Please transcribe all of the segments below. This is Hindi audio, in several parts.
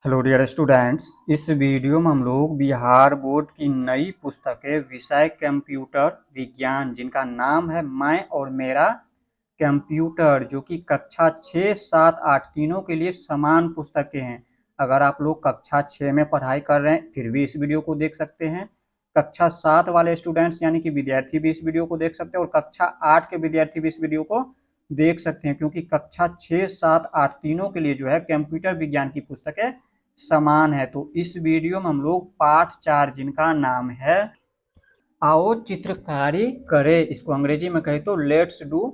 हेलो डियर स्टूडेंट्स, इस वीडियो में हम लोग बिहार बोर्ड की नई पुस्तकें विषय कंप्यूटर विज्ञान जिनका नाम है मैं और मेरा कंप्यूटर, जो कि कक्षा 6, 7, 8 तीनों के लिए समान पुस्तकें हैं। अगर आप लोग कक्षा 6 में पढ़ाई कर रहे हैं फिर भी इस वीडियो को देख सकते हैं। कक्षा 7 वाले स्टूडेंट्स यानी कि विद्यार्थी भी इस वीडियो को देख सकते हैं और कक्षा 8 के विद्यार्थी भी इस वीडियो को देख सकते हैं, क्योंकि कक्षा 6, 7, 8 तीनों के लिए जो है कंप्यूटर विज्ञान की पुस्तकें समान है। तो इस वीडियो में हम लोग पाठ 4 जिनका नाम है आओ चित्रकारी करें, इसको अंग्रेजी में कहे तो लेट्स डू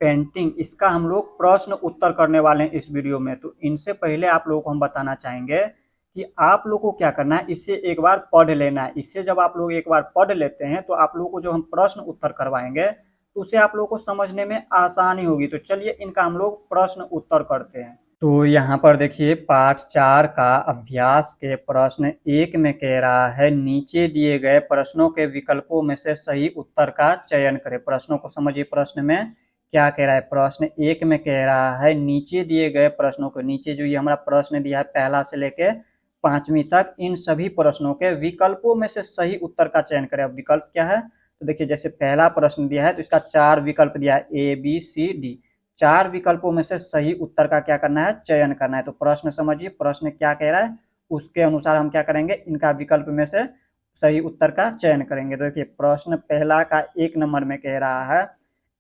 पेंटिंग, इसका हम लोग प्रश्न उत्तर करने वाले हैं इस वीडियो में। तो इनसे पहले आप लोगों को हम बताना चाहेंगे कि आप लोग को क्या करना है, इससे एक बार पढ़ लेना है। इससे जब आप लोग एक बार पढ़ लेते हैं तो आप लोगों को जो हम प्रश्न उत्तर करवाएंगे तो उसे आप लोगों को समझने में आसानी होगी। तो चलिए इनका हम लोग प्रश्न उत्तर करते हैं। तो यहाँ पर देखिए पाठ 4 का अभ्यास के प्रश्न 1 में कह रहा है नीचे दिए गए प्रश्नों के विकल्पों में से सही उत्तर का चयन करें। प्रश्नों को समझिए, प्रश्न में क्या कह रहा है। प्रश्न 1 में कह रहा है नीचे दिए गए प्रश्नों को, नीचे जो ये हमारा प्रश्न दिया है पहला से लेके 5वीं तक, इन सभी प्रश्नों के विकल्पों में से सही उत्तर का चयन करें। अब विकल्प क्या है, तो देखिए जैसे पहला प्रश्न दिया है तो इसका 4 विकल्प दिया है ABCD, 4 विकल्पों में से सही उत्तर का क्या करना है, चयन करना है। तो प्रश्न समझिए, प्रश्न क्या कह रहा है उसके अनुसार हम क्या करेंगे, इनका विकल्प में से सही उत्तर का चयन करेंगे। तो देखिए प्रश्न पहला का 1 नंबर में कह रहा है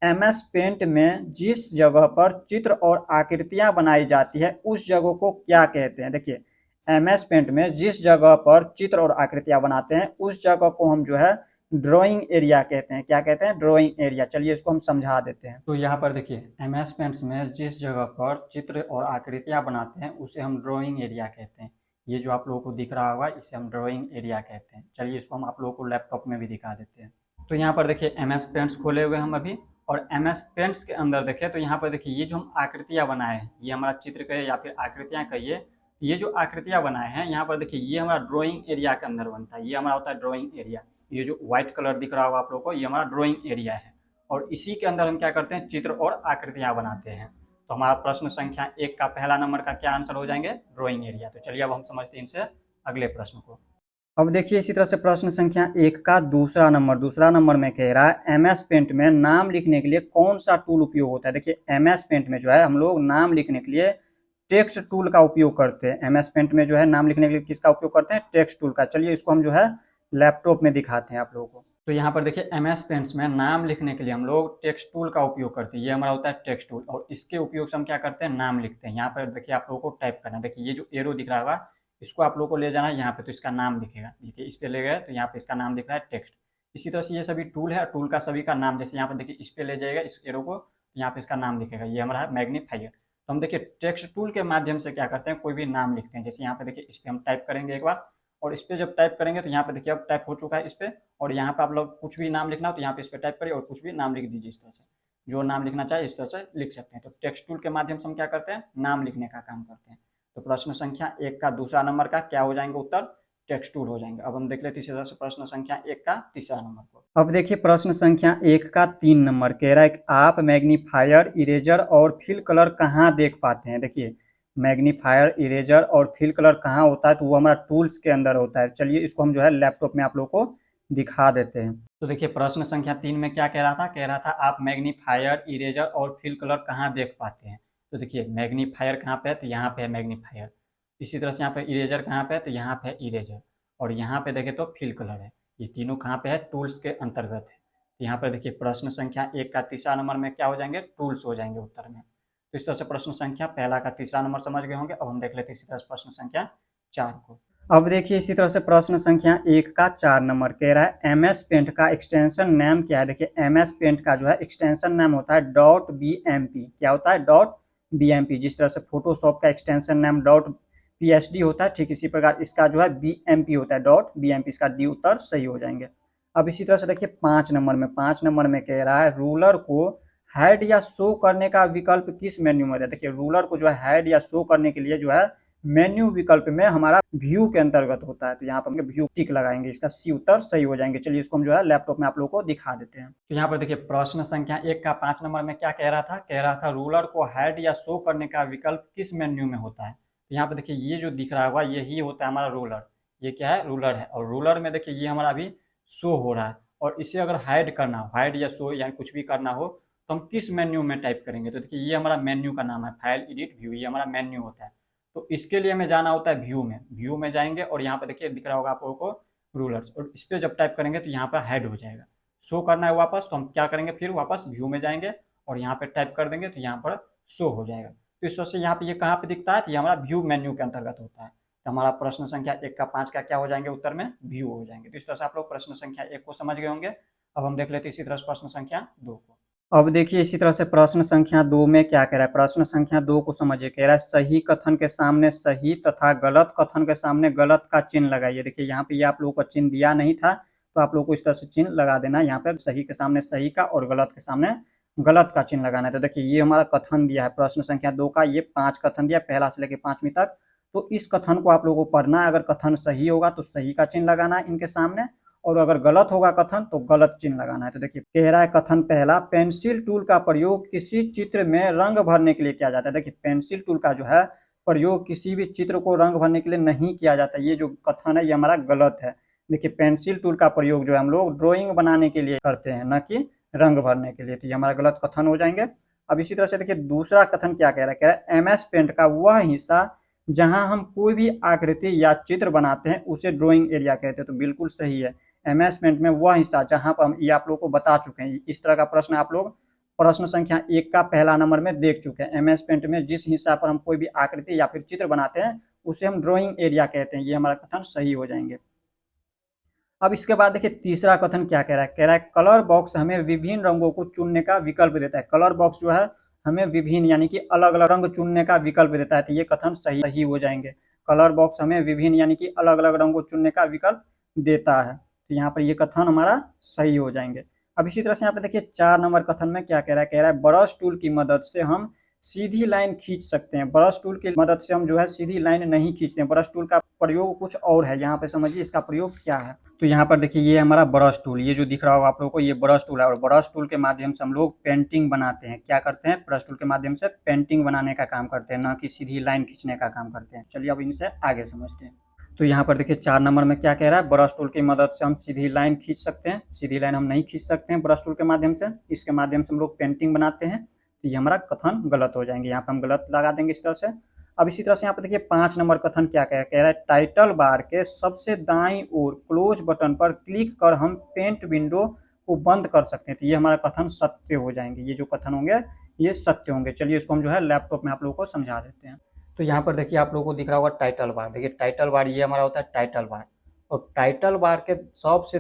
MS पेंट में जिस जगह पर चित्र और आकृतियां बनाई जाती है उस जगह को क्या कहते हैं। देखिए MS पेंट में जिस जगह पर चित्र और आकृतियां बनाते हैं उस जगह को हम जो है ड्राइंग एरिया कहते हैं। क्या कहते हैं, ड्राइंग एरिया। चलिए इसको हम समझा देते हैं। तो यहाँ पर देखिए MS पेंट्स में जिस जगह पर चित्र और आकृतियां बनाते हैं उसे हम ड्राइंग एरिया कहते हैं। ये जो आप लोगों को दिख रहा होगा इसे हम ड्राइंग एरिया कहते हैं। चलिए इसको हम आप लोगों को लैपटॉप में भी दिखा देते हैं। तो यहाँ पर देखिए MS पेंट्स खोले हुए हम अभी, और MS पेंट्स के अंदर देखें तो यहाँ पर देखिए ये जो हम आकृतियां बनाए हैं, ये हमारा चित्र कहिए या फिर आकृतियां कहिए, ये जो आकृतियां बनाए हैं यहाँ पर देखिए ये हमारा ड्राइंग एरिया के अंदर बनता है। ये हमारा होता है ड्राइंग एरिया। ये जो व्हाइट कलर दिख रहा होगा आप लोगों को, ये हमारा ड्राइंग एरिया है और इसी के अंदर हम क्या करते हैं, चित्र और आकृतियां बनाते हैं। तो हमारा प्रश्न संख्या 1 का पहला नंबर का क्या आंसर हो जाएंगे, ड्राइंग एरिया। तो चलिए अब हम समझते हैं इनसे अगले प्रश्न को। अब देखिए इसी तरह से प्रश्न संख्या 1 का दूसरा नंबर में कह रहा है MS पेंट में नाम लिखने के लिए कौन सा टूल उपयोग होता है। देखिए MS पेंट में जो है हम लोग नाम लिखने के लिए टेक्स्ट टूल का उपयोग करते हैं। MS पेंट में जो है नाम लिखने के लिए किसका उपयोग करते हैं, टेक्स्ट टूल का। चलिए इसको हम जो है लैपटॉप में दिखाते हैं आप लोगों को। तो यहाँ पर देखिए MS पेंट्स में नाम लिखने के लिए हम लोग टेक्स्ट टूल का उपयोग करते हैं। ये हमारा होता है टेक्स्ट टूल और इसके उपयोग से हम क्या करते हैं, नाम लिखते हैं। यहाँ पर देखिए आप लोगों को टाइप करना है। देखिए ये जो एरो दिख रहा होगा इसको आप लोगों को ले जाना है यहाँ पे, तो इसका नाम दिखेगा। देखिए इस पे ले गए तो यहाँ पे इसका नाम दिख रहा है टेक्स्ट। इसी तरह से ये सभी टूल है, टूल का सभी का नाम, जैसे यहाँ पर देखिए इस पे ले जाएगा इस एरो को, यहाँ पे इसका नाम दिखेगा, ये हमारा है मैग्नीफायर। तो हम देखिए टेक्स्ट टूल के माध्यम से क्या करते हैं, कोई भी नाम लिखते हैं। जैसे यहाँ पे देखिए इस पे हम टाइप करेंगे एक बार, और इस पे जब टाइप करेंगे तो यहाँ पे देखिए अब टाइप हो चुका है इस पे, और यहाँ पे आप लोग कुछ भी नाम लिखना हो तो यहाँ पे इस पे टाइप करिए और कुछ भी नाम लिख दीजिए। इस तरह से जो नाम लिखना चाहे इस तरह से लिख सकते हैं। तो टेक्स्ट टूल के माध्यम से हम क्या करते हैं, नाम लिखने का काम करते हैं। तो प्रश्न संख्या 1 का दूसरा नंबर का क्या हो जाएंगे उत्तर, टेक्स्ट टूल हो जाएंगे। अब हम देख लेते हैं प्रश्न संख्या 1 का तीसरा नंबर को। अब देखिए प्रश्न संख्या 1 का 3 नंबर कह रहा है कि आप मैग्नीफायर, इरेजर और फिल कलर कहाँ देख पाते हैं। देखिए मैग्नीफायर, इरेजर और फिल कलर कहाँ होता है, तो वो हमारा टूल्स के अंदर होता है। चलिए इसको हम जो है लैपटॉप में आप लोगों को दिखा देते हैं। तो देखिए प्रश्न संख्या 3 में क्या कह रहा था आप मैग्नीफायर, इरेजर और फिल कलर कहाँ देख पाते हैं। तो देखिए मैग्नीफायर कहाँ पे है, तो यहाँ पे है मैग्नीफायर। इसी तरह से यहाँ पे इरेजर कहाँ पे है, तो यहाँ पे है इरेजर। और यहाँ पे देखें तो फिल कलर है। ये तीनों कहाँ पे है, टूल्स के अंतर्गत है। तो यहाँ पर देखिए प्रश्न संख्या 1 का तीसरा नंबर में क्या हो जाएंगे, टूल्स हो जाएंगे उत्तर में। तो इस तरह से प्रश्न संख्या पहला का तीसरा नंबर समझ गए होंगे। अब हम देख लेते हैं इसी तरह से प्रश्न संख्या 4 को। अब देखिए इसी तरह से प्रश्न संख्या 1 का 4 नंबर कह रहा है MS पेंट का एक्सटेंशन नाम क्या है। देखिए MS पेंट का जो है एक्सटेंशन नाम होता है .bmp। क्या होता है, .bmp। जिस तरह से फोटोशॉप का एक्सटेंशन नाम .psd होता है, ठीक इसी प्रकार इसका जो है bmp होता है, .bmp। इसका डी उत्तर सही हो जाएंगे। अब इसी तरह से देखिए 5 नंबर में कह रहा है रूलर को हाइड या शो करने का विकल्प किस मेन्यू में है। देखिए रूलर को जो है हाइड या शो करने के लिए जो है मेन्यू विकल्प में हमारा व्यू के अंतर्गत होता है। तो यहाँ पर हम व्यू टिक लगाएंगे, इसका सी उत्तर सही हो जाएंगे। चलिए इसको हम जो है लैपटॉप में आप लोगों को दिखा देते हैं। तो यहाँ पर देखिए प्रश्न संख्या 1 का 5 नंबर में क्या कह रहा था, रूलर को हाइड या शो करने का विकल्प किस मेन्यू में होता है। तो यहाँ पे देखिए ये जो दिख रहा होगा यही होता है हमारा रूलर। ये क्या है, रूलर है। और रूलर में देखिए ये हमारा अभी शो हो रहा है, और इसे अगर हाइड करना हो, हाइड या शो यानी कुछ भी करना हो, तो हम किस मेन्यू में टाइप करेंगे। तो देखिए ये हमारा मेन्यू का नाम है, फाइल एडिट व्यू, ये हमारा मेन्यू होता है। तो इसके लिए हमें जाना होता है व्यू में, व्यू में जाएंगे और यहाँ पे देखिए दिख रहा होगा आप लोगों को रूलर्स, और इस पर जब टाइप करेंगे तो यहाँ पर हाइड हो जाएगा। शो करना है वापस, तो हम क्या करेंगे, फिर वापस व्यू में जाएंगे और यहाँ पे टाइप कर देंगे तो यहाँ पर शो हो जाएगा। तो इस वजह से यहाँ पे ये कहाँ पे दिखता है, तो ये हमारा व्यू मेन्यू के अंतर्गत होता है। तो हमारा प्रश्न संख्या 1 का 5 का क्या हो जाएंगे, उत्तर में व्यू हो जाएंगे। तो इस तरह से आप लोग प्रश्न संख्या 1 को समझ गए होंगे। अब हम देख लेते हैं इसी तरह से प्रश्न संख्या 2 को। अब देखिए इसी तरह से प्रश्न संख्या 2 में क्या कह रहा है, प्रश्न संख्या 2 को समझिए। कह रहा है सही कथन के सामने सही तथा गलत कथन के सामने गलत का चिन्ह लगाइए। देखिए यहाँ पे ये आप लोगों को चिन्ह दिया नहीं था, तो आप लोगों को इस तरह से चिन्ह लगा देना है। यहाँ पे सही के सामने सही का और गलत के सामने गलत का चिन्ह लगाना है। तो देखिए ये हमारा कथन दिया है प्रश्न संख्या 2 का, ये 5 कथन दिया, पहला से लेकर 5वीं तक। तो इस कथन को आप लोगों को पढ़ना है। अगर कथन सही होगा तो सही का चिन्ह लगाना है इनके सामने, और अगर गलत होगा कथन तो गलत चिन्ह लगाना है। तो देखिए कह रहा है कथन पहला, पेंसिल टूल का प्रयोग किसी चित्र में रंग भरने के लिए किया जाता है। देखिए पेंसिल टूल का जो है प्रयोग किसी भी चित्र को रंग भरने के लिए नहीं किया जाता। ये जो कथन है ये हमारा गलत है। देखिए पेंसिल टूल का प्रयोग जो है हम लोग ड्राइंग बनाने के लिए करते हैं, न कि रंग भरने के लिए। तो ये हमारा गलत कथन हो जाएंगे। अब इसी तरह से देखिए दूसरा कथन क्या कह रहा है, कह रहा है एमएस पेंट का वह हिस्सा जहां हम कोई भी आकृति या चित्र बनाते हैं उसे ड्राइंग एरिया कहते हैं। तो बिल्कुल सही है, एमएस पेंट में वह हिस्सा जहां पर हम, ये आप लोग को बता चुके हैं। इस तरह का प्रश्न आप लोग प्रश्न संख्या 1 का पहला नंबर में देख चुके हैं। एमएस पेंट में जिस हिस्सा पर हम कोई भी आकृति या फिर चित्र बनाते हैं उसे हम ड्राइंग एरिया कहते हैं। ये हमारा कथन सही हो जाएंगे। अब इसके बाद देखिए तीसरा कथन क्या कह रहा है, कह रहा है कलर बॉक्स हमें विभिन्न रंगों को चुनने का विकल्प देता है। कलर बॉक्स जो है हमें विभिन्न यानी कि अलग अलग रंग चुनने का विकल्प देता है। तो ये कथन सही हो जाएंगे। कलर बॉक्स हमें विभिन्न यानी कि अलग अलग रंगों को चुनने का विकल्प देता है। तो यहाँ पर ये कथन हमारा सही हो जाएंगे। अब इसी तरह से यहाँ पे देखिए 4 नंबर कथन में क्या कह रहा है, कह रहा है ब्रश टूल की मदद से हम सीधी लाइन खींच सकते हैं। ब्रश टूल की मदद से हम जो है सीधी लाइन नहीं खींचते हैं। ब्रश टूल का प्रयोग कुछ और है, यहाँ पे समझिए इसका प्रयोग क्या है। तो यहाँ पर देखिए ये हमारा ब्रश टूल, ये जो दिख रहा होगा आप लोगों को ये ब्रश टूल है, और ब्रश टूल के माध्यम से हम लोग पेंटिंग बनाते हैं। क्या करते हैं, ब्रश टूल के माध्यम से पेंटिंग बनाने का काम करते हैं, ना कि सीधी लाइन खींचने का काम करते हैं। चलिए अब इनसे आगे समझते हैं। तो यहाँ पर देखिए 4 नंबर में क्या कह रहा है, ब्रश टूल की मदद से हम सीधी लाइन खींच सकते हैं। सीधी लाइन हम नहीं खींच सकते हैं ब्रश टूल के माध्यम से, इसके माध्यम से हम लोग पेंटिंग बनाते हैं। तो ये हमारा कथन गलत हो जाएंगे, यहाँ पर हम गलत लगा देंगे इस तरह से। अब इसी तरह से यहाँ पे देखिए 5 नंबर कथन क्या कह रहा है, टाइटल बार के सबसे दाईं ओर क्लोज बटन पर क्लिक कर हम पेंट विंडो को बंद कर सकते हैं। तो ये हमारा कथन सत्य हो जाएंगे। ये जो कथन होंगे ये सत्य होंगे। चलिए इसको हम जो है लैपटॉप में आप लोगों को समझा देते हैं। तो यहाँ पर देखिए आप लोगों को दिख रहा होगा टाइटल बार। देखिए टाइटल बार ये हमारा होता है टाइटल बार, और टाइटल बार के सबसे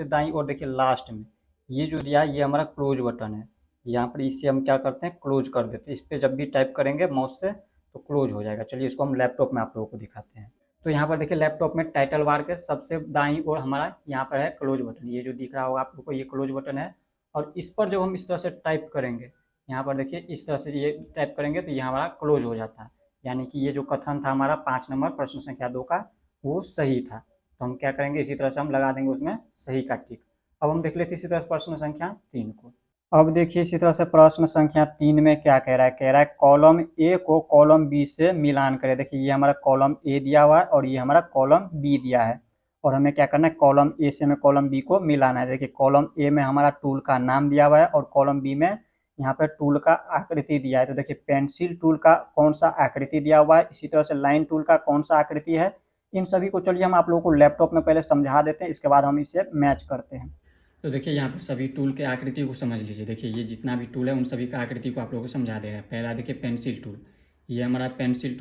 दाईं ओर देखिए लास्ट में ये जो दिया है ये हमारा क्लोज बटन है। यहाँ पर इसे हम क्या करते हैं, क्लोज कर देते हैं। इस पर जब भी टाइप करेंगे माउस से तो क्लोज हो जाएगा। चलिए इसको हम लैपटॉप में आप लोगों को दिखाते हैं। तो यहाँ पर देखिए लैपटॉप में टाइटल बार के सबसे दाईं ओर हमारा यहाँ पर है क्लोज बटन। ये जो दिख रहा होगा आप लोगों को ये क्लोज बटन है, और इस पर जब हम इस तरह से टाइप करेंगे, यहाँ पर देखिए इस तरह से ये टाइप करेंगे तो ये हमारा क्लोज हो जाता है। यानी कि ये जो कथन था हमारा 5 नंबर प्रश्न संख्या 2 का वो सही था। तो हम क्या करेंगे, इसी तरह से हम लगा देंगे उसमें सही का टिक। अब हम देख लेते इसी तरह प्रश्न संख्या 3 को। अब देखिए इसी तरह से प्रश्न संख्या 3 में क्या कह रहा है, कह रहा है कॉलम ए को कॉलम बी से मिलान करें। देखिए ये हमारा कॉलम ए दिया हुआ है और ये हमारा कॉलम बी दिया है, और हमें क्या करना है, कॉलम ए से हमें कॉलम बी को मिलाना है। देखिए कॉलम ए में हमारा टूल का नाम दिया हुआ है और कॉलम बी में यहाँ पर टूल का आकृति दिया है। तो देखिए पेंसिल टूल का कौन सा आकृति दिया हुआ है, इसी तरह से लाइन टूल का कौन सा आकृति है, इन सभी को चलिए हम आप लोगों को लैपटॉप में पहले समझा देते हैं, इसके बाद हम इसे मैच करते हैं। तो देखिए यहाँ पर सभी टूल के आकृति को समझ लीजिए। देखिए ये जितना भी टूल है उन सभी का आकृति को आप लोगों को समझा दे रहा है। पहला देखिए पेंसिल टूल, ये हमारा पेंसिल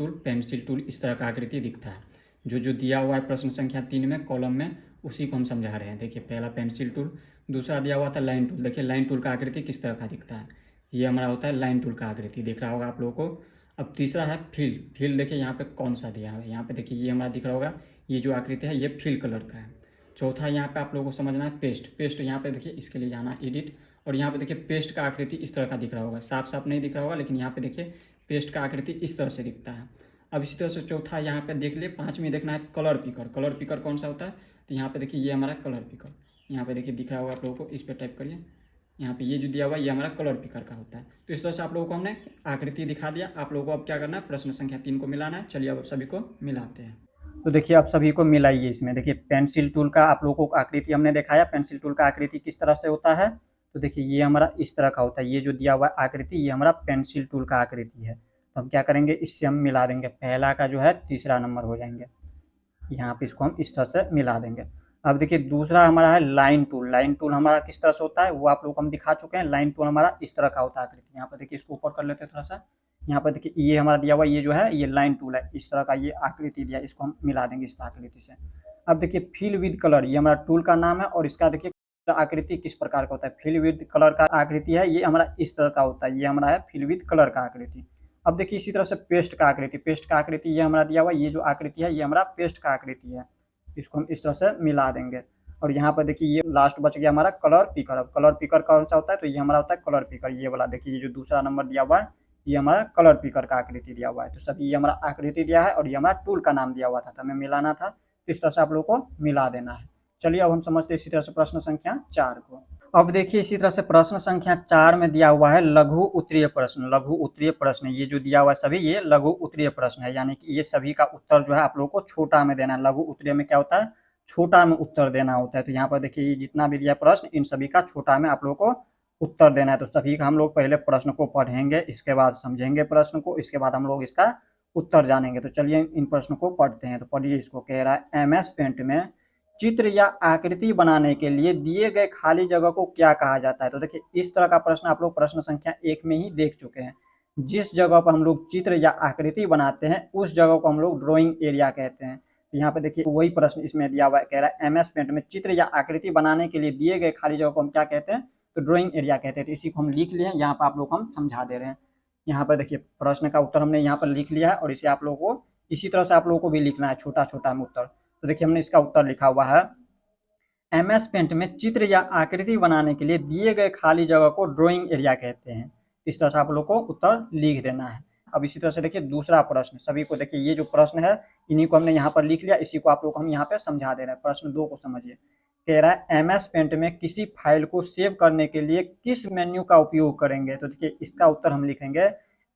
टूल इस तरह का आकृति दिखता है। जो दिया हुआ है प्रश्न संख्या 3 में कॉलम में, उसी को हम समझा रहे हैं। देखिए पहला पेंसिल टूल, दूसरा दिया हुआ था लाइन टूल। देखिए लाइन टूल का आकृति किस तरह का दिखता है, ये हमारा होता है लाइन टूल का आकृति, दिख रहा होगा आप लोगों को। अब तीसरा है फिल देखिए यहाँ पे कौन सा दिया है, यहाँ पे देखिए ये हमारा दिख रहा होगा, ये जो आकृति है ये फिल कलर का है। चौथा यहाँ पे आप लोगों को समझना है पेस्ट यहाँ पे देखिए, इसके लिए जाना एडिट, और यहाँ पे देखिए पेस्ट का आकृति इस तरह का दिख रहा होगा। साफ नहीं दिख रहा होगा, लेकिन यहाँ पे देखिए पेस्ट का आकृति इस तरह से दिखता है। अब इसी तरह से चौथा यहाँ पे देख लिए। 5वीं देखना है कलर पिकर कौन सा होता है, तो यहाँ पे देखिए ये हमारा कलर पिकर, यहाँ पे देखिए दिख रहा होगा आप लोगों को। इस पर टाइप करिए, यहाँ पे ये जो दिया हुआ है ये हमारा कलर पिकर का होता है। तो इस तरह से आप लोगों को हमने आकृति दिखा दिया। आप लोगों को अब क्या करना है, प्रश्न संख्या 3 को मिलाना है। चलिए अब सभी को मिलाते हैं। तो देखिए आप सभी को मिलाइए। इसमें देखिए पेंसिल टूल का आप लोगों को आकृति हमने दिखाया। पेंसिल टूल का आकृति किस तरह से होता है, तो देखिए ये हमारा इस तरह का होता है। ये जो दिया हुआ आकृति ये हमारा पेंसिल टूल का आकृति है। तो हम क्या करेंगे, इससे हम मिला देंगे। पहला का जो है तीसरा नंबर हो जाएंगे। यहाँ पे इसको हम इस तरह से मिला देंगे। अब देखिए दूसरा हमारा है लाइन टूल। लाइन टूल हमारा किस तरह से होता है वो आप लोग हम दिखा चुके हैं। लाइन टूल हमारा इस तरह का होता है आकृति। यहाँ पर देखिए इसको ऊपर कर लेते हैं थोड़ा सा। यहाँ पर देखिए ये हमारा दिया हुआ ये जो है ये लाइन टूल है। इस तरह का ये आकृति दिया, इसको हम मिला देंगे इस आकृति से। अब देखिए फिल विद कलर, ये हमारा टूल का नाम है और इसका देखिए आकृति किस प्रकार का होता है। फिल विद कलर का आकृति है, ये हमारा इस तरह का होता है। ये हमारा है फिल विद कलर का आकृति। अब देखिए इसी तरह से पेस्ट का आकृति। पेस्ट का आकृति ये हमारा दिया हुआ, ये जो आकृति है ये हमारा पेस्ट का आकृति है। इसको हम इस तरह से मिला देंगे। और यहाँ पर देखिए ये लास्ट बच गया हमारा कलर पिकर। अब कलर पिकर कौन सा होता है, तो ये हमारा होता है कलर पिकर। ये वाला देखिए, ये जो दूसरा नंबर दिया हुआ है ये हमारा कलर पिकर का आकृति दिया हुआ है। तो सभी ये हमारा आकृति दिया है और ये हमारा टूल का नाम दिया हुआ था, तो हमें मिलाना था। तो इस तरह से आप लोगों को मिला देना है। चलिए अब हम समझते हैं इसी तरह से प्रश्न संख्या 4 को। अब देखिए इसी तरह से प्रश्न संख्या 4 में दिया हुआ है लघु उत्तरीय प्रश्न। लघु उत्तरीय प्रश्न ये जो दिया हुआ है सभी ये लघु उत्तरीय प्रश्न है, यानी कि ये सभी का उत्तर जो है आप लोगों को छोटा में देना है। लघु उत्तरीय में क्या होता है, छोटा में उत्तर देना होता है। तो यहाँ पर देखिए ये जितना भी दिया प्रश्न इन सभी का छोटा में आप लोगों को उत्तर देना है। तो सभी का हम लोग पहले प्रश्न को पढ़ेंगे, इसके बाद समझेंगे प्रश्न को, इसके बाद हम लोग इसका उत्तर जानेंगे। तो चलिए इन प्रश्नों को पढ़ते हैं। तो पढ़िए, इसको कह रहा है MS पेंट में चित्र या आकृति बनाने के लिए दिए गए खाली जगह को क्या कहा जाता है। तो देखिए इस तरह का प्रश्न आप लोग प्रश्न संख्या 1 में ही देख चुके हैं। जिस जगह पर हम लोग चित्र या आकृति बनाते हैं उस जगह को हम लोग ड्राइंग एरिया कहते हैं। तो यहाँ पे देखिए वही प्रश्न इसमें दिया हुआ है, कह रहा है MS पेंट में चित्र या आकृति बनाने के लिए दिए गए खाली जगह को हम क्या कहते हैं, तो ड्राइंग एरिया कहते हैं। तो इसी को हम लिख लिए हैं, यहाँ पर आप लोग को हम समझा दे रहे हैं। यहाँ पर देखिए प्रश्न का उत्तर हमने यहाँ पर लिख लिया है और इसे आप लोगों को इसी तरह से आप लोगों को भी लिखना है, छोटा छोटा में उत्तर। तो देखिए हमने इसका उत्तर लिखा हुआ है, MS पेंट में चित्र या आकृति बनाने के लिए दिए गए खाली जगह को ड्राइंग एरिया कहते हैं। इस तरह से आप लोग को उत्तर लिख देना है। अब इसी तरह से देखिए दूसरा प्रश्न, सभी को देखिए ये जो प्रश्न है इन्हीं को हमने यहाँ पर लिख लिया, इसी को आप लोग हम यहाँ पे समझा दे रहे हैं। प्रश्न 2 को समझिए, कह रहा है MS पेंट में किसी फाइल को सेव करने के लिए किस मेन्यू का उपयोग करेंगे। तो देखिए इसका उत्तर हम लिखेंगे,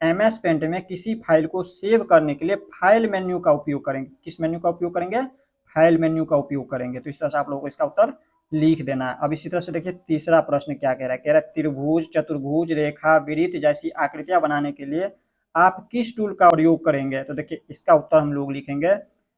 MS पेंट में किसी फाइल को सेव करने के लिए फाइल मेन्यू का उपयोग करेंगे। किस मेन्यू का उपयोग करेंगे, फाइल मेन्यू का उपयोग करेंगे। तो इस तरह से आप लोगों को इसका उत्तर लिख देना है। अब इसी तरह से देखिए तीसरा प्रश्न क्या कह रहा है, कह रहा है त्रिभुज, चतुर्भुज, रेखा, वृत्त जैसी आकृतियां बनाने के लिए आप किस टूल का प्रयोग करेंगे। तो देखिए इसका उत्तर हम लोग लिखेंगे,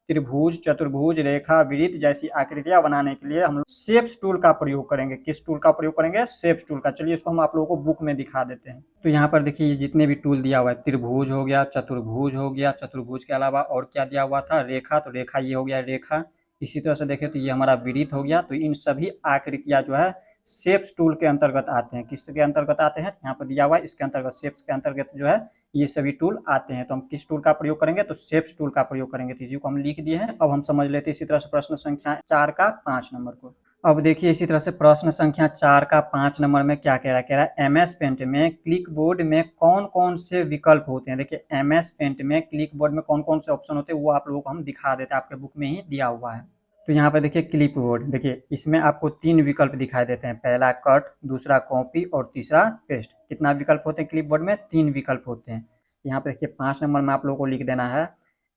त्रिभुज, चतुर्भुज, रेखा, वृत्त जैसी आकृतियां बनाने के लिए हम लोग शेप्स टूल का प्रयोग करेंगे। किस टूल का प्रयोग करेंगे, शेप्स टूल का। चलिए इसको हम आप लोगों को बुक में दिखा देते हैं। तो यहाँ पर देखिए जितने भी टूल दिया हुआ है, त्रिभुज हो गया, चतुर्भुज हो गया, चतुर्भुज के अलावा और क्या दिया हुआ था, रेखा। तो रेखा ये हो गया रेखा। इसी तरह से देखें तो ये हमारा वृत्त हो गया। तो इन सभी आकृतियां जो है शेप्स टूल के अंतर्गत आते हैं। किसके अंतर्गत आते हैं, यहाँ पर दिया हुआ है इसके अंतर्गत, शेप्स के अंतर्गत जो है ये सभी टूल आते हैं। तो हम किस टूल का प्रयोग करेंगे, तो शेप्स टूल का प्रयोग करेंगे। तो इसी को हम लिख दिए हैं। अब हम समझ लेते हैं इसी तरह से प्रश्न संख्या 4 का 5 नंबर को। अब देखिए इसी तरह से प्रश्न संख्या 4 का 5 नंबर में क्या कह रहा है, कह रहा है MS पेंट में क्लिक बोर्ड में कौन कौन से विकल्प होते हैं। देखिए MS पेंट में क्लिक बोर्ड में कौन कौन से ऑप्शन होते हैं वो आप लोगों को हम दिखा देते हैं, आपके बुक में ही दिया हुआ है। तो यहाँ पर देखिए क्लिप बोर्ड, देखिए इसमें आपको 3 विकल्प दिखाई देते हैं, पहला कट, दूसरा कॉपी और तीसरा पेस्ट। कितना विकल्प होते हैं क्लिप बोर्ड में, 3 विकल्प होते हैं। यहाँ पे देखिए 5 नंबर में आप लोगों को लिख देना है,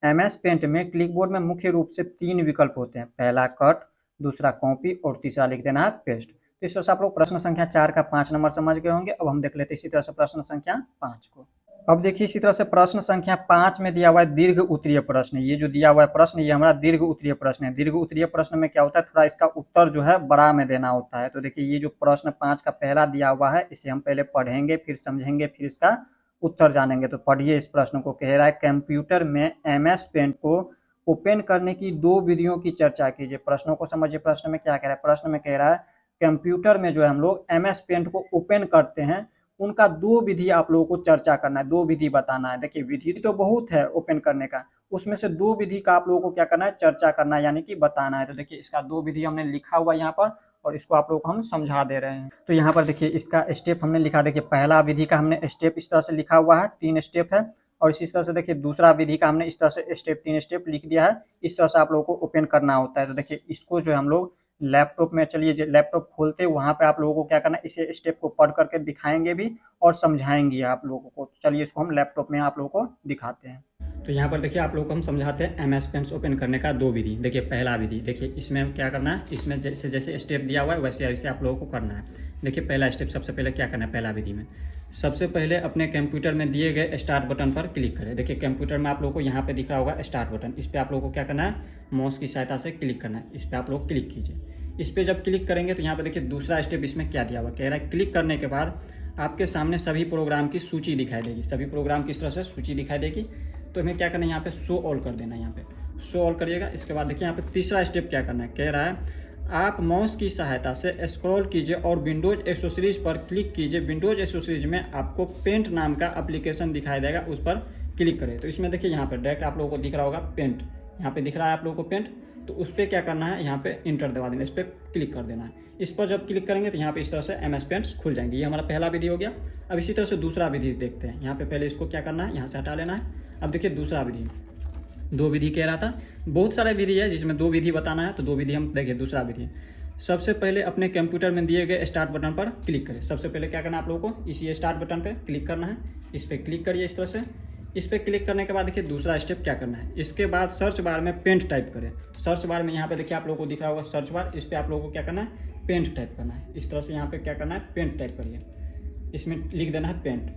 MS पेंट में क्लिक बोर्ड में मुख्य रूप से 3 विकल्प होते हैं, पहला कट, दूसरा कॉपी और तीसरा लिख देना है पेस्ट। तो इस तरह से आप लोग प्रश्न संख्या 4 का 5 नंबर समझ गए होंगे। अब हम देख लेते हैं इसी तरह से प्रश्न संख्या 5 को। अब देखिए इसी तरह से प्रश्न संख्या 5 में दिया हुआ है दीर्घ उत्तरीय प्रश्न। ये जो दिया हुआ है प्रश्न ये हमारा दीर्घ उत्तरीय प्रश्न है। दीर्घ उत्तरीय प्रश्न में क्या होता है, थोड़ा इसका उत्तर जो है बड़ा में देना होता है। तो देखिए ये जो प्रश्न 5 का पहला दिया हुआ है इसे हम पहले पढ़ेंगे, फिर समझेंगे, फिर इसका उत्तर जानेंगे। तो पढ़िए इस प्रश्न को, कह रहा है कंप्यूटर में MS पेंट को ओपन करने की 2 विधियों की चर्चा कीजिए। प्रश्नों को समझिए, प्रश्न में क्या कह रहा है, प्रश्न में कह रहा है कंप्यूटर में जो है हम लोग MS पेंट को ओपन करते हैं उनका 2 विधि आप लोगों को चर्चा करना है, 2 विधि बताना है। देखिए विधि तो बहुत है ओपन करने का, उसमें से 2 विधि का आप लोगों को क्या करना है, चर्चा करना है, यानी कि बताना है। तो देखिए इसका 2 विधि हमने लिखा हुआ यहाँ पर और इसको आप लोगों को हम समझा दे रहे हैं। तो यहाँ पर देखिए इसका स्टेप हमने लिखा, देखिए पहला विधि का हमने स्टेप इस तरह से लिखा हुआ है, 3 स्टेप है। और इसी तरह से देखिए दूसरा विधि का हमने इस तरह से स्टेप 3 स्टेप लिख दिया है। इस तरह से आप लोगों को ओपन करना होता है। तो देखिए इसको जो हम लोग लैपटॉप में चलिए लैपटॉप खोलते वहाँ पे आप लोगों को क्या करना है, इसे स्टेप को पढ़ करके दिखाएंगे भी और समझाएंगे आप लोगों को। चलिए इसको हम लैपटॉप में आप लोगों को दिखाते हैं। तो यहाँ पर देखिए आप लोगों को हम समझाते हैं MS पेंट्स ओपन करने का 2 विधि। देखिए पहला विधि, देखिए इसमें क्या करना है, इसमें जैसे जैसे स्टेप दिया हुआ है वैसे वैसे आप लोगों को करना है। देखिए पहला स्टेप, सबसे पहले क्या करना है, पहला विधि में सबसे पहले अपने कंप्यूटर में दिए गए स्टार्ट बटन पर क्लिक करें। देखिए कंप्यूटर में आप लोगों को यहाँ पे दिख रहा होगा स्टार्ट बटन, इस पर आप लोगों को क्या करना है, माउस की सहायता से क्लिक करना है। इस पर आप लोग क्लिक कीजिए। इस पर जब क्लिक करेंगे तो यहाँ पे देखिए दूसरा स्टेप इसमें क्या दिया हुआ, कह रहा है क्लिक करने के बाद आपके सामने सभी प्रोग्राम की सूची दिखाई देगी। सभी प्रोग्राम किस तरह से सूची दिखाई देगी, तो हमें क्या करना है, यहाँ पे शो ऑल कर देना है। यहाँ पे शो ऑल करिएगा। इसके बाद देखिए यहाँ पे तीसरा स्टेप क्या करना है, कह रहा है आप माउस की सहायता से स्क्रॉल कीजिए और विंडोज एसोसीरीज पर क्लिक कीजिए। विंडोज एसोसीरीज में आपको पेंट नाम का एप्लीकेशन दिखाई देगा, उस पर क्लिक करें। तो इसमें देखिए यहाँ पर डायरेक्ट आप लोगों को दिख रहा होगा पेंट, यहाँ पे दिख रहा है आप लोगों को पेंट, तो उस पर क्या करना है, यहाँ पे इंटर दबा देना, इस पर क्लिक कर देना है। इस पर जब क्लिक करेंगे तो यहाँ पे इस तरह से MS पेंट्स खुल जाएंगे। ये हमारा पहला विधि हो गया। अब इसी तरह से दूसरा विधि देखते हैं। यहाँ पे पहले इसको क्या करना है, यहाँ से हटा लेना है। अब देखिए दूसरा विधि, 2 विधि कह रहा था, बहुत सारे विधि है जिसमें 2 विधि बताना है, तो 2 विधि हम देखिए। दूसरा विधि, सबसे पहले अपने कंप्यूटर में दिए गए स्टार्ट बटन पर क्लिक करें। सबसे पहले क्या करना है आप लोगों को, इसी स्टार्ट बटन पर क्लिक करना है। इस पर क्लिक करिए इस तरह से। इस पर क्लिक करने के बाद देखिए दूसरा स्टेप क्या करना है, इसके बाद सर्च बार में पेंट टाइप करें। सर्च बार में यहाँ पे देखिए आप लोगों को दिख रहा होगा सर्च बार, इस पर आप लोगों को क्या करना है, पेंट टाइप करना है। इस तरह से यहाँ पे क्या करना है, पेंट टाइप करिए, इसमें लिख देना है पेंट।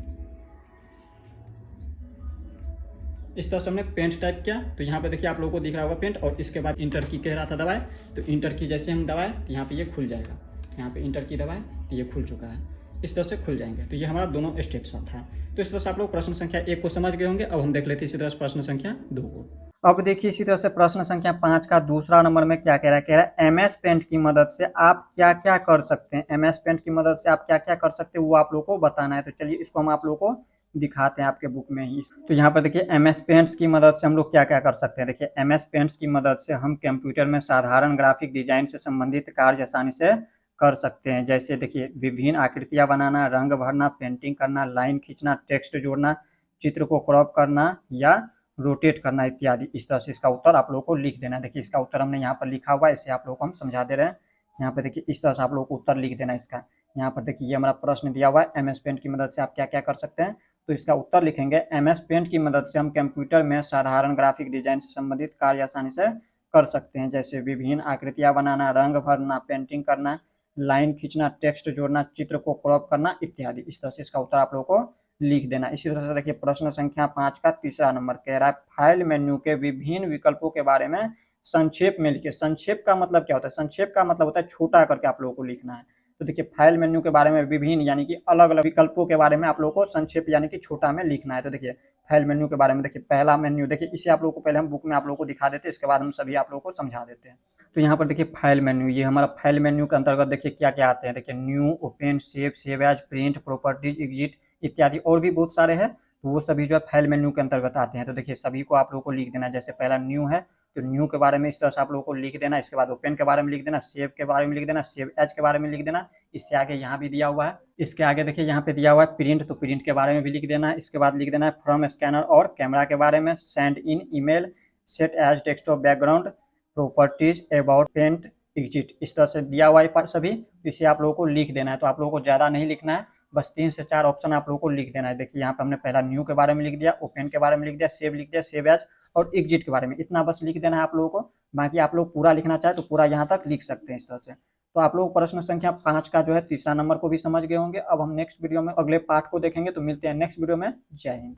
इस तरह से हमने पेंट टाइप किया, तो यहाँ पे देखिए आप लोगों को दिख रहा होगा पेंट, और इसके बाद इंटर की कह रहा था दबाए, तो इंटर की जैसे हम दबाए तो यहाँ पे ये खुल जाएगा। यहाँ पे इंटर की दबाए तो ये खुल चुका है, इस तरह से खुल जाएंगे। तो ये हमारा दोनों स्टेप्स था। तो इस तरह से आप लोग प्रश्न संख्या 1 को समझ गए होंगे। अब हम देख लेते हैं इसी तरह से प्रश्न संख्या 2 को। अब देखिए इसी तरह से प्रश्न संख्या 5 का दूसरा नंबर में क्या कह रहा है, कह रहा है MS पेंट की मदद से आप क्या क्या कर सकते हैं। MS पेंट की मदद से आप क्या क्या कर सकते हैं वो आप लोगों को बताना है। तो चलिए इसको हम आप लोगों को दिखाते हैं आपके बुक में ही। तो यहाँ पर देखिए MS पेंट्स की मदद से हम लोग क्या क्या कर सकते हैं। देखिए MS पेंट्स की मदद से हम कंप्यूटर में साधारण ग्राफिक डिजाइन से संबंधित कार्य आसानी से कर सकते हैं। जैसे देखिए विभिन्न आकृतियां बनाना, रंग भरना, पेंटिंग करना, लाइन खींचना, टेक्स्ट जोड़ना, चित्र को क्रॉप करना या रोटेट करना इत्यादि। इस तरह से इसका उत्तर आप लोगों को लिख देना है। देखिए इसका उत्तर हमने यहाँ पर लिखा हुआ है, इसे आप लोगों को हम समझा दे रहे हैं। यहाँ पे देखिए इस तरह से आप लोगों को उत्तर लिख देना है इसका। यहाँ पर देखिए ये हमारा प्रश्न दिया हुआ है, MS पेंट की मदद से आप क्या क्या कर सकते हैं। तो इसका उत्तर लिखेंगे MS पेंट की मदद से हम कंप्यूटर में साधारण ग्राफिक डिजाइन से संबंधित कार्य आसानी से कर सकते हैं। जैसे विभिन्न आकृतियां बनाना, रंग भरना, पेंटिंग करना, लाइन खींचना, टेक्स्ट जोड़ना, चित्र को क्रॉप करना इत्यादि। इस तरह से इसका उत्तर आप लोगों को लिख देना। इसी तरह से देखिए प्रश्न संख्या 5 का तीसरा नंबर कह रहा है फाइल मेन्यू के विभिन्न विकल्पों के बारे में संक्षेप में लिखिए। संक्षेप का मतलब क्या होता है, संक्षेप का मतलब होता है छोटा करके आप लोगों को लिखना है। तो देखिए फाइल मेन्यू के बारे में विभिन्न यानी कि अलग अलग विकल्पों के बारे में आप लोगों को संक्षेप यानी कि छोटा में लिखना है। तो देखिए फाइल मेन्यू के बारे में देखिए पहला मेन्यू, देखिए इसे आप लोगों को पहले हम बुक में आप लोगों को दिखा देते हैं, इसके बाद हम सभी आप लोगों को समझा देते हैं। तो यहाँ पर देखिए फाइल मेन्यू, ये हमारा फाइल मेन्यू के अंतर्गत देखिए क्या क्या आते हैं। देखिए new, open, save, save as, print, properties, exit इत्यादि और भी बहुत सारे हैं। तो वो सभी जो है फाइल मेन्यू के अंतर्गत आते हैं। तो देखिए सभी को आप लोगों को लिख देना है। जैसे पहला न्यू है तो न्यू के बारे में इस तरह से आप लोगों को लिख देना। इसके बाद ओपन के बारे में लिख देना, सेव के बारे में लिख देना, सेव एज के बारे में लिख देना। इससे आगे यहाँ भी दिया हुआ है, इसके आगे देखिए यहाँ पे दिया हुआ है प्रिंट, तो प्रिंट के बारे में भी लिख देना है। इसके बाद लिख देना है फ्रॉम स्कैनर और कैमरा के बारे में, send in email, set as desktop background, properties, about, paint, exit. इस तरह से दिया हुआ है सभी, इसे आप लोगों को लिख देना है। तो आप लोगों को ज़्यादा नहीं लिखना है, बस 3 से 4 ऑप्शन आप लोगों को लिख देना है। देखिए यहाँ पे हमने पहला न्यू के बारे में लिख दिया, ओपन के बारे में लिख दिया, सेव लिख दिया, सेव एज और एग्जिट के बारे में, इतना बस लिख देना है आप लोगों को। बाकी आप लोग पूरा लिखना चाहे तो पूरा यहाँ तक लिख सकते हैं इस तरह से। तो आप लोग प्रश्न संख्या 5 का जो है तीसरा नंबर को भी समझ गए होंगे। अब हम नेक्स्ट वीडियो में अगले पार्ट को देखेंगे। तो मिलते हैं नेक्स्ट वीडियो में। जय हिंद।